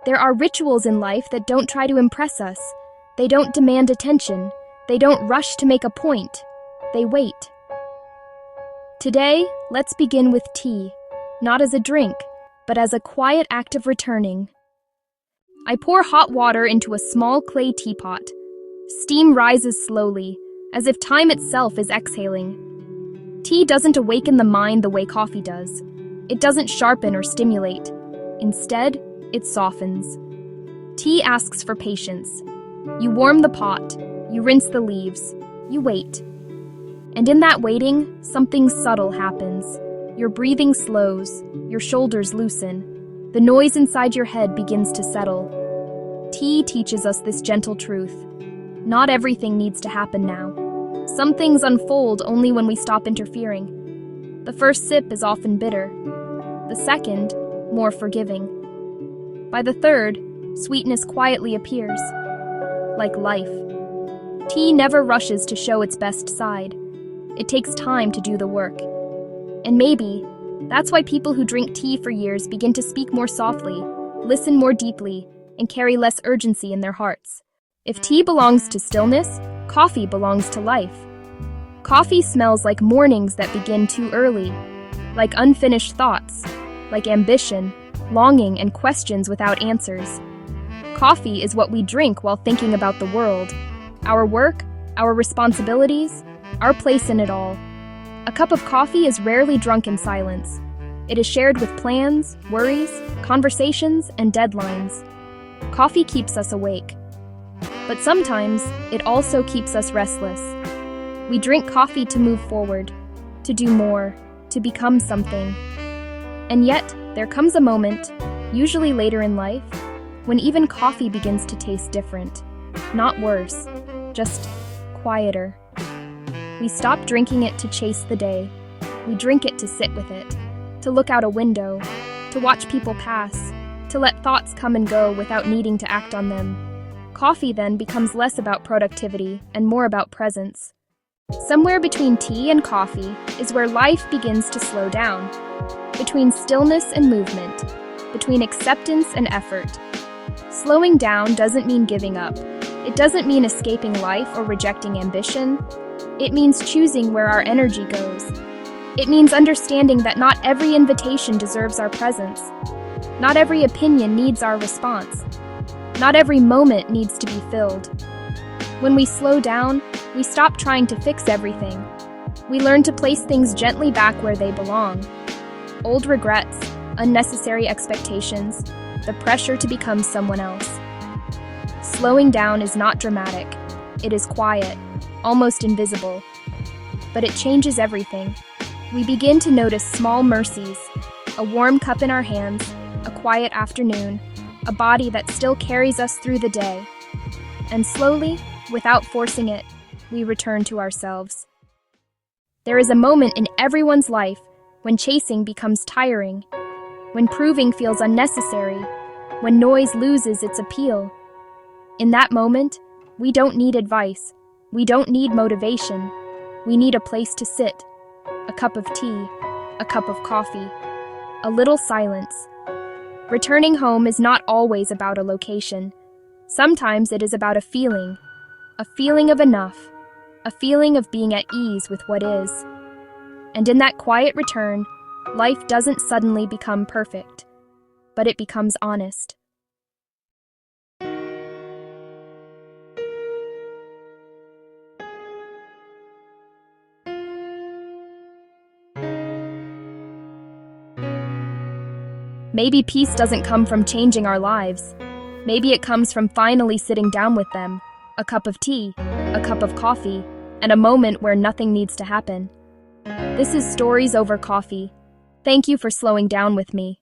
There are rituals in life that don't try to impress us. They don't demand attention. They don't rush to make a point. They wait. Today, let's begin with tea, not as a drink, but as a quiet act of returning. I pour hot water into a small clay teapot. Steam rises slowly, as if time itself is exhaling. Tea doesn't awaken the mind the way coffee does. It doesn't sharpen or stimulate. Instead, it softens. Tea asks for patience. You warm the pot, you rinse the leaves, you wait. And in that waiting, something subtle happens. Your breathing slows, your shoulders loosen. The noise inside your head begins to settle. Tea teaches us this gentle truth. Not everything needs to happen now. Some things unfold only when we stop interfering. The first sip is often bitter. The second, more forgiving. By the third, sweetness quietly appears. Like life. Tea never rushes to show its best side. It takes time to do the work. And maybe that's why people who drink tea for years begin to speak more softly, listen more deeply, and carry less urgency in their hearts. If tea belongs to stillness, coffee belongs to life. Coffee smells like mornings that begin too early, like unfinished thoughts, like ambition, longing, and questions without answers. Coffee is what we drink while thinking about the world, our work, our responsibilities, our place in it all. A cup of coffee is rarely drunk in silence. It is shared with plans, worries, conversations, and deadlines. Coffee keeps us awake. But sometimes, it also keeps us restless. We drink coffee to move forward, to do more, to become something. And yet, there comes a moment, usually later in life, when even coffee begins to taste different. Not worse, just quieter. We stop drinking it to chase the day. We drink it to sit with it, to look out a window, to watch people pass, to let thoughts come and go without needing to act on them. Coffee then becomes less about productivity and more about presence. Somewhere between tea and coffee is where life begins to slow down. Between stillness and movement, between acceptance and effort. Slowing down doesn't mean giving up. It doesn't mean escaping life or rejecting ambition. It means choosing where our energy goes. It means understanding that not every invitation deserves our presence. Not every opinion needs our response. Not every moment needs to be filled. When we slow down, we stop trying to fix everything. We learn to place things gently back where they belong. Old regrets, unnecessary expectations, the pressure to become someone else. Slowing down is not dramatic. It is quiet, almost invisible. But it changes everything. We begin to notice small mercies, a warm cup in our hands, a quiet afternoon, a body that still carries us through the day. And slowly, without forcing it, we return to ourselves. There is a moment in everyone's life when chasing becomes tiring, when proving feels unnecessary, when noise loses its appeal. In that moment, we don't need advice. We don't need motivation. We need a place to sit, a cup of tea, a cup of coffee, a little silence. Returning home is not always about a location. Sometimes it is about a feeling of enough, a feeling of being at ease with what is. And in that quiet return, life doesn't suddenly become perfect, but it becomes honest. Maybe peace doesn't come from changing our lives. Maybe it comes from finally sitting down with them, a cup of tea, a cup of coffee, and a moment where nothing needs to happen. This is Stories Over Coffee. Thank you for slowing down with me.